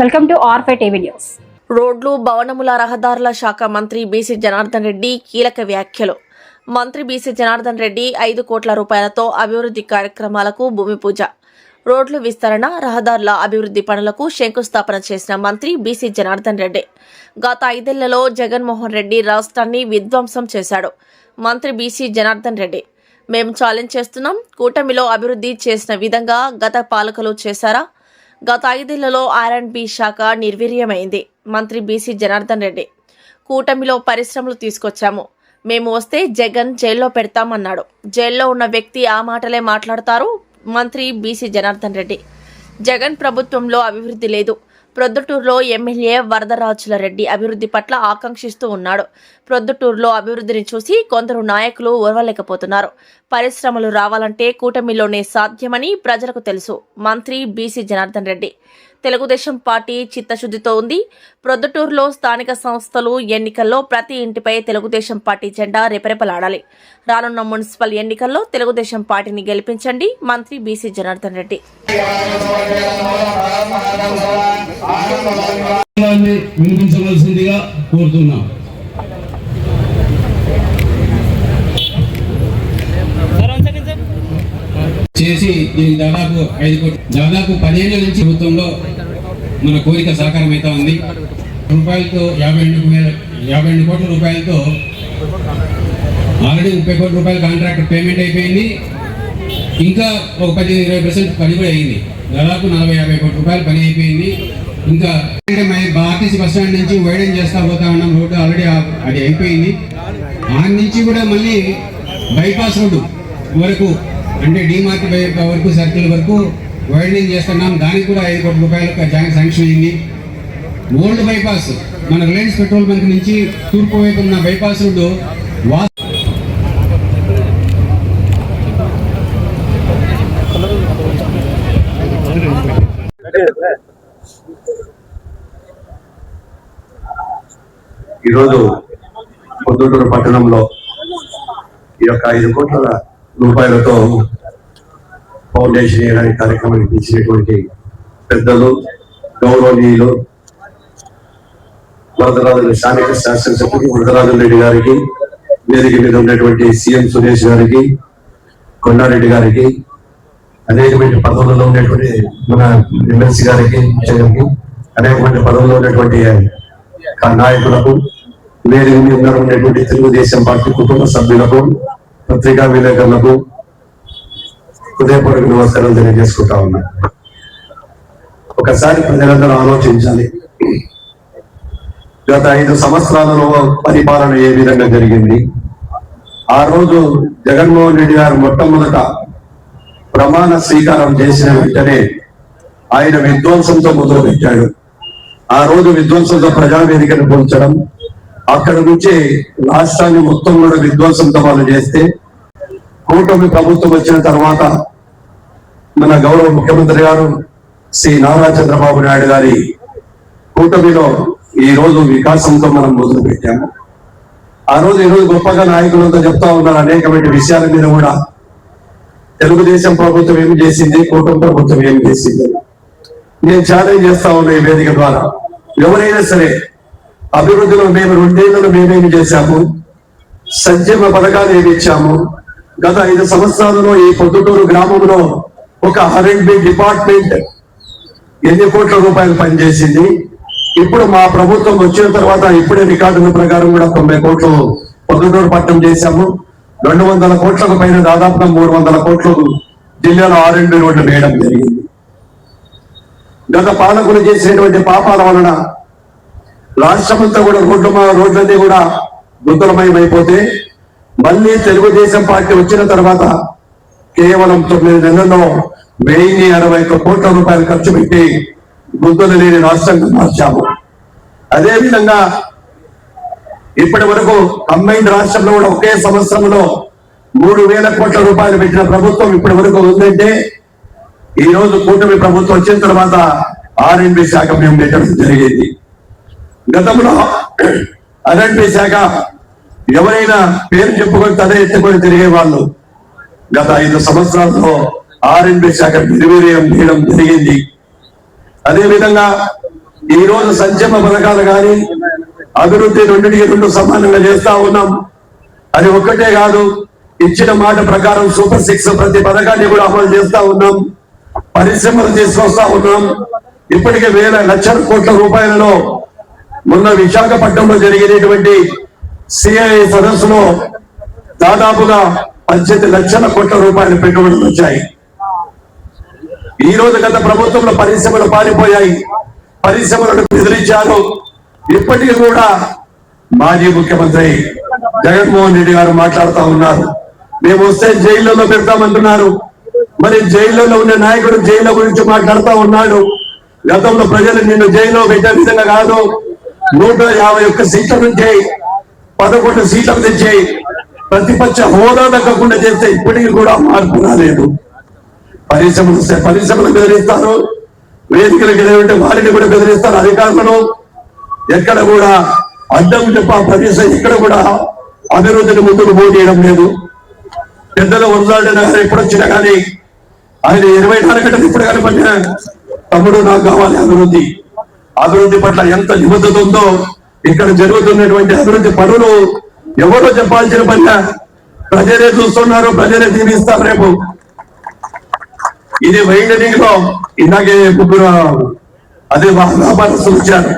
Welcome to R5 TV news. రోడ్లు భవనముల రహదారుల శాఖ మంత్రి బీసీ జనార్దన్ రెడ్డి కీలక వ్యాఖ్యలు. మంత్రి బీసీ జనార్దన్ రెడ్డి 5 కోట్ల రూపాయలతో అభివృద్ధి కార్యక్రమాలకు భూమి పూజ. రోడ్లు విస్తరణ, రహదారుల అభివృద్ధి పనులకు శంకుస్థాపన చేసిన మంత్రి బీసీ జనార్దన్ రెడ్డి గత 5 ఏళ్లలో జగన్మోహన్ రెడ్డి రాష్ట్రాన్ని విధ్వంసం చేశాడు. మంత్రి బీసీ జనార్దన్ రెడ్డి, మేము ఛాలెంజ్ చేస్తున్నాం, కూటమిలో అభివృద్ధి చేసిన విధంగా గత పాలకులు చేశారా? గత 5 ఏళ్లలో R&B శాఖ నిర్వీర్యమైంది. మంత్రి బీసీ జనార్దన్ రెడ్డి, కూటమిలో పరిశ్రమలు తీసుకొచ్చాము, మేము వస్తే జగన్ జైల్లో పెడతామన్నాడు. జైల్లో ఉన్న వ్యక్తి ఆ మాటలే మాట్లాడతారు. మంత్రి బీసీ జనార్దన్ రెడ్డి, జగన్ ప్రభుత్వంలో అభివృద్ధి లేదు. ప్రొద్దుటూరులో ఎమ్మెల్యే వరదరాజుల రెడ్డి అభివృద్ధి పట్ల ఆకాంక్షిస్తూ ఉన్నాడు. ప్రొద్దుటూరులో అభివృద్ధిని చూసి కొందరు నాయకులు ఓర్వలేకపోతున్నారు. పరిశ్రమలు రావాలంటే కూటమిలోనే సాధ్యమని ప్రజలకు తెలుసు. మంత్రి బీసీ జనార్దన్ రెడ్డి, తెలుగుదేశం పార్టీ చిత్తశుద్ధితో ఉంది. ప్రొద్దుటూరులో స్థానిక సంస్థలు ఎన్నికల్లో ప్రతి ఇంటిపై తెలుగుదేశం పార్టీ జెండా రెపరెపలాడాలి. రానున్న మున్సిపల్ ఎన్నికల్లో తెలుగుదేశం పార్టీని గెలిపించండి. మంత్రి బీసీ జనార్దన్ రెడ్డి. వినిపించవలసిందిగా కోరుతున్నాం. చేసి దీనికి దాదాపు 10 ఏళ్ల నుంచి ప్రభుత్వంలో మన కోరిక సాకారం అవుతా ఉంది. రూపాయలతో 52 కోట్ల రూపాయలతో ఆల్రెడీ 30 కోట్ల రూపాయల కాంట్రాక్ట్ పేమెంట్ అయిపోయింది. ఇంకా ఒక 10-20% పని కూడా అయింది. దాదాపు 40-50 కోట్ల రూపాయలు పని అయిపోయింది. ఇంకా ఆర్టీసీ బస్ స్టాండ్ నుంచి వైడెన్ చేస్తా పోతా ఉన్నాం. రోడ్డు ఆల్రెడీ అది అయిపోయింది. ఆ నుంచి కూడా మళ్ళీ బైపాస్ రోడ్డు వరకు, అంటే డిమార్ట్ వరకు, సర్కిల్ వరకు వైడనింగ్ చేస్తున్నాం. దానికి కూడా 5 కోట్ల రూపాయలకు శాంక్షన్ అయింది. ఓల్డ్ బైపాస్, మన రిలయన్స్ పెట్రోల్ బంక్ నుంచి తూర్పు వైపు ఉన్న బైపాస్ రోడ్డు ఈరోజు పొద్దుటూరు పట్టణంలో ఈ యొక్క 5 కోట్ల రూపాయలతో ఫౌండేషన్ చేయడానికి కార్యక్రమానికి ఇచ్చినటువంటి పెద్దలు, గౌరవనీయులు, వరదరాజుల స్థానిక శాసనసభ్యులు వరదరాజుల రెడ్డి గారికి, వేదిక మీద ఉన్నటువంటి సీఎం సురేష్ గారికి, కొండారెడ్డి గారికి, అనేకమైన పదవులలో ఉన్నటువంటి మన ఎమ్మెల్సీ గారికి, అనేకమైన పదవుల్లో ఉన్నటువంటి నాయకులకు, వేదిక మీద ఉన్నటువంటి తెలుగుదేశం పార్టీ కుటుంబ సభ్యులకు, పత్రికా విలేకరులకు హృదయపూర్వక నమస్కారాలు తెలియజేసుకుంటా ఉన్నా. ఒకసారి ప్రజలందరూ ఆలోచించాలి, గత 5 సంవత్సరాలలో పరిపాలన ఏ విధంగా జరిగింది. ఆ రోజు జగన్మోహన్ రెడ్డి గారు మొట్టమొదట ప్రమాణ స్వీకారం చేసిన వెంటనే ఆయన విధ్వంసంతో మొదలు పెట్టాడు. ఆ రోజు విధ్వంసంతో ప్రజావేదికను పోల్చడం, అక్కడ నుంచి రాష్ట్రాన్ని మొత్తం కూడా విధ్వంసంతో వాళ్ళు చేస్తే, కూటమి ప్రభుత్వం వచ్చిన తర్వాత మన గౌరవ ముఖ్యమంత్రి గారు శ్రీ నారా చంద్రబాబు నాయుడు గారి కూటమిలో ఈ రోజు వికాసంతో మనం మొదలు పెట్టాము. ఈరోజు గొప్పగా నాయకులతో చెప్తా ఉన్నారు అనేకమైన విషయాల మీద కూడా. తెలుగుదేశం ప్రభుత్వం ఏం చేసింది, కూటమి ప్రభుత్వం ఏం చేసింది, నేను ఛాలెంజ్ చేస్తా ఉన్నా ఈ వేదిక ద్వారా. ఎవరైనా సరే అభివృద్ధిలో మేము 2 ఏళ్లలో మేమేమి చేశాము, సంక్షేమ పథకాలు ఏమి ఇచ్చాము, గత 5 సంవత్సరాలలో ఈ పొద్దుటూరు గ్రామంలో ఒక R&B డిపార్ట్మెంట్ ఎన్ని కోట్ల రూపాయలు పనిచేసింది. ఇప్పుడు మా ప్రభుత్వం వచ్చిన తర్వాత ఇప్పుడే రికార్డుల ప్రకారం కూడా 90 కోట్లు పొద్దుటూరు పట్టణం చేశాము. 200 కోట్లకు పైన దాదాపుగా 300 కోట్లు జిల్లాలో R&B రోడ్లు వేయడం జరిగింది. గత పాలకులు చేసినటువంటి పాపాల వలన రాష్ట్రమంతా కూడా రోడ్లన్నీ కూడా గుంతలమయమైపోతే, మళ్ళీ తెలుగుదేశం పార్టీ వచ్చిన తర్వాత కేవలం 9 నెలల్లో 1061 కోట్ల రూపాయలు ఖర్చు పెట్టి గుంతలు లేని రాష్ట్రంగా మార్చాము. అదేవిధంగా ఇప్పటి వరకు కంబైన్డ్ రాష్ట్రంలో కూడా ఒకే సంవత్సరంలో 3000 కోట్ల రూపాయలు పెట్టిన ప్రభుత్వం ఇప్పటి వరకు ఉందంటే, ఈ రోజు కూటమి ప్రభుత్వం వచ్చిన తర్వాత R&B శాఖ మేము పెట్టడం జరిగింది. గతంలో R&B శాఖ ఎవరైనా పేరు చెప్పుకొని తల ఎత్తుకొని తిరిగే వాళ్ళు. గత 5 సంవత్సరాల్లో R&B శాఖ నిర్వీర్యం చేయడం జరిగింది. అదేవిధంగా ఈ రోజు సంక్షేమ పథకాలు కానీ అభివృద్ధి రెండింటికి రెండు సమానంగా చేస్తా ఉన్నాం. అది ఒక్కటే కాదు, ఇచ్చిన మాట ప్రకారం సూపర్ 6 ప్రతి పథకాన్ని కూడా అమలు చేస్తా ఉన్నాం. పరిశ్రమలు తీసుకొస్తా ఉన్నాం. ఇప్పటికే వేల లక్షల కోట్ల రూపాయలలో మొన్న విశాఖపట్నంలో జరిగినటువంటి సిఐ సదస్సులో దాదాపుగా 18 లక్షల కోట్ల రూపాయల పెట్టుబడులు వచ్చాయి. ఈ రోజు గత ప్రభుత్వంలో పరిశ్రమలు పారిపోయాయి, పరిశ్రమలను బెదిరించారు. ఇప్పటికీ కూడా మాజీ ముఖ్యమంత్రి జగన్మోహన్ రెడ్డి గారు మాట్లాడుతూ ఉన్నారు, మేము వస్తే జైల్లో పెడతామంటున్నారు. మరి జైల్లో ఉన్న నాయకుడు జైల్లో గురించి మాట్లాడుతూ ఉన్నాడు. గతంలో ప్రజలు నిన్ను జైల్లో పెట్టే విధంగా కాదు, 151 సీట్ల నుంచి 11 సీట్లకు తెచ్చి ప్రతిపక్ష హోదా దక్కకుండా చేస్తే ఇప్పటికీ కూడా మార్పు రాలేదు. పరిశ్రమలు వస్తే పరిశ్రమలు బెదిరిస్తారు, వేదికలకు ఎదురంటే వారిని కూడా బెదిరిస్తారు అధికారులను. ఎక్కడ కూడా అడ్డం చెప్ప పరిశ్రమ ఇక్కడ కూడా అభివృద్ధిని ముందుకు పోటీయడం లేదు. పెద్దలు వదలాడిన ఎప్పుడు వచ్చినా కానీ ఆయన 24 గంటలు ఇప్పుడు కనపడిన తమ్ముడు నాకు కావాలి అభివృద్ధి. అభివృద్ధి పట్ల ఎంత నిబద్ధత ఉందో ఇక్కడ జరుగుతున్నటువంటి అభివృద్ధి పనులు ఎవరో చెప్పాల్సిన పని, ప్రజలే చూస్తున్నారు, ప్రజలే దీవిస్తారు. రేపు ఇది వైండనింగ్ లో ఇలాగే ముగ్గురు అదే వ్యాపారస్తులు వచ్చారు,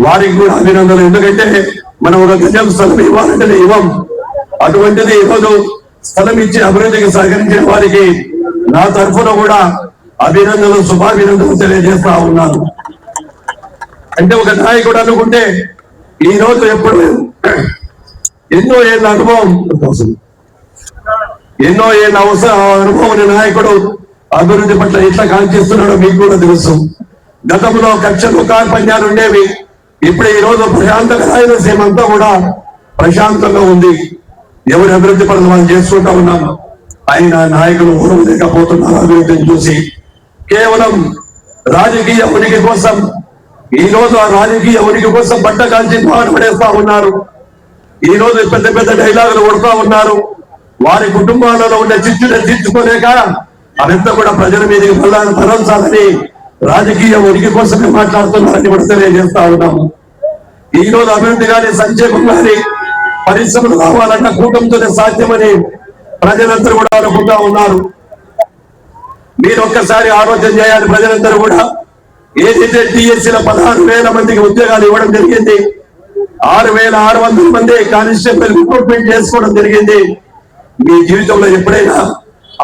వారికి కూడా అభినందనలు. ఎందుకంటే మనం ఒక గజం స్థలం ఇవ్వాలంటే ఇవ్వం, అటువంటిది ఈరోజు స్థలం ఇచ్చి అభివృద్ధికి సహకరించిన వారికి నా తరఫున కూడా అభినందనలు, శుభాభినందనలు తెలియజేస్తా ఉన్నాను. అంటే ఒక నాయకుడు అనుకుంటే ఈ రోజు ఎప్పుడు ఎన్నో ఏళ్ళ అనుభవం అనుభవం ఉన్న నాయకుడు అభివృద్ధి పట్ల ఎట్లా కాంక్షిస్తున్నాడో మీకు కూడా తెలుసు. గతంలో కక్షలు కార్పణ్యాలు ఉండేవి, ఇప్పుడు ఈ రోజు ప్రశాంతంగా రాయలసీమ అంతా కూడా ప్రశాంతంగా ఉంది. ఎవరి అభివృద్ధి పనులు మనం చేసుకుంటా ఉన్నాం. ఆయన నాయకులు ఊరలేకపోతున్నారు అభివృద్ధిని చూసి. కేవలం రాజకీయ ఉనికి కోసం ఈ రోజు ఆ రాజకీయ ఉనికి కోసం బట్ట కాల్చి పడేస్తా ఉన్నారు. ఈ రోజు పెద్ద పెద్ద డైలాగులు కొడుతూ ఉన్నారు. వారి కుటుంబాలలో ఉన్న చిచ్చుని తీర్చుకోలేక అదంతా కూడా ప్రజల మీదకి భరించాలని రాజకీయ ఉనికి కోసమే మాట్లాడుతున్నారని కూడా తెలియజేస్తా ఉన్నాము. ఈ రోజు అభివృద్ధి కానీ సంక్షేమం కానీ పరిశ్రమలు రావాలన్న కూటమితోనే సాధ్యమని ప్రజలందరూ కూడా అనుకుంటా ఉన్నారు. మీరు ఒక్కసారి ఆలోచన చేయాలి. ప్రజలందరూ కూడా ఏదైతే టీఎస్సీల 16,000 మందికి ఉద్యోగాలు ఇవ్వడం జరిగింది, 6,600 మంది కానిస్టేబుల్ రిక్రూట్మెంట్ చేసుకోవడం జరిగింది. మీ జీవితంలో ఎప్పుడైనా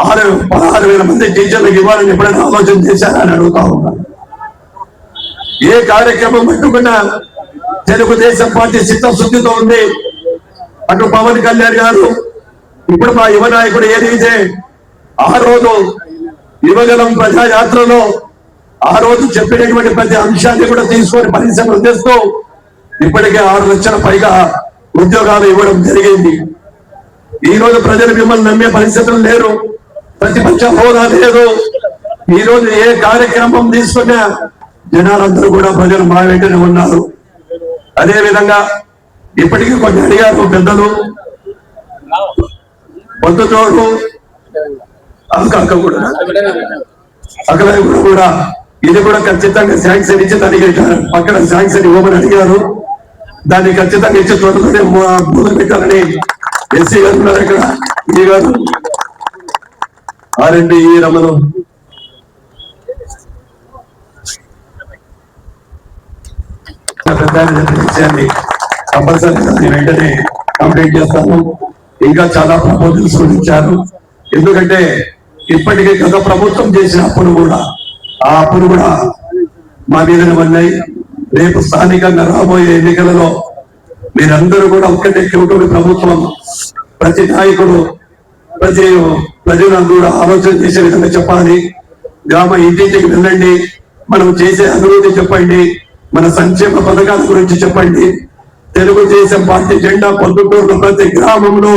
16,000 మంది టీచర్లకు ఇవ్వాలని ఎప్పుడైనా ఆలోచన చేశారా అని అడుగుతా ఉన్నాను. ఏ కార్యక్రమం పట్టుకున్నా తెలుగుదేశం పార్టీ చిత్తశుద్ధితో ఉంది. అటు పవన్ కళ్యాణ్ గారు, ఇప్పుడు మా యువ నాయకుడు ఏదైతే ఆ రోజు యువగలం ప్రజాయాత్రలో ఆ రోజు చెప్పినటువంటి ప్రతి అంశాన్ని కూడా తీసుకొని పరిశ్రమలు తెస్తూ ఇప్పటికే 6 లక్షల పైగా ఉద్యోగాలు ఇవ్వడం జరిగింది. ఈ రోజు ప్రజలు మిమ్మల్ని నమ్మే పరిస్థితులు లేరు, ప్రతిపక్ష హోదా లేదు. ఈ రోజు ఏ కార్యక్రమం తీసుకున్నా జనాలందరూ కూడా ప్రజలు మా వెంటనే ఉన్నారు. అదే విధంగా ఇప్పటికీ కొన్ని అడిగారు పెద్దలు, పొద్దుతోడు అక్కడ కూడా ఇది కూడా ఖచ్చితంగా శాంక్షన్ ఇచ్చి దానికి పక్కన శాంక్షన్ ఇవ్వమని అడిగారు. దాన్ని ఖచ్చితంగా ఇచ్చి త్వరలోనే మొదలు పెట్టాలని ఎస్సీ గారు ఉన్నారు. ఇక్కడ ఈ గారు ఆర్ఎండి రమణం విషయాన్ని కంపల్సరీ దాన్ని వెంటనే కంప్లీట్ చేస్తాను. ఇంకా చాలా ప్రపోజల్స్ ఇచ్చారు. ఎందుకంటే ఇప్పటికే గత ప్రభుత్వం చేసిన అప్పులు కూడా ఆ అప్పులు కూడా మా మీదనే ఉన్నాయి. రేపు స్థానికంగా రాబోయే ఎన్నికలలో మీరందరూ కూడా ఒక్కటే కూటమి ప్రభుత్వం, ప్రతి నాయకుడు ప్రతి ప్రజలను కూడా ఆలోచన చేసే విధంగా చెప్పాలి. గ్రామ ఇంటింటికి వెళ్ళండి, మనం చేసే అభివృద్ధి చెప్పండి, మన సంక్షేమ పథకాల గురించి చెప్పండి. తెలుగుదేశం పార్టీ జెండా పొద్దుటూరులో ప్రతి గ్రామంలో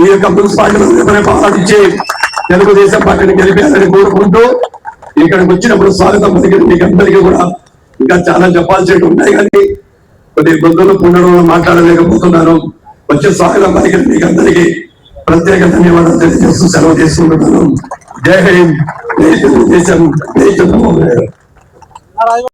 ఈ యొక్క మున్సిపాలిటీలో పాటించి తెలుగుదేశం పార్టీని గెలిపేయాలని కోరుకుంటూ ఇక్కడికి వచ్చినప్పుడు స్వాగతం పలికిన మీకు అందరికీ కూడా ఇంకా చాలా చెప్పాల్సినవి ఉన్నాయి, కానీ కొన్ని ఇబ్బందులు పునరులు మాట్లాడలేకపోతున్నాను. వచ్చే స్వాగతం పలికిన మీకు అందరికీ ప్రత్యేక ధన్యవాదాలు తెలియజేస్తూ సెలవు చేసుకుంటున్నాను. జై హింద్, జై తెలుగుదేశం, జై చంద్రబాబు నాయుడు.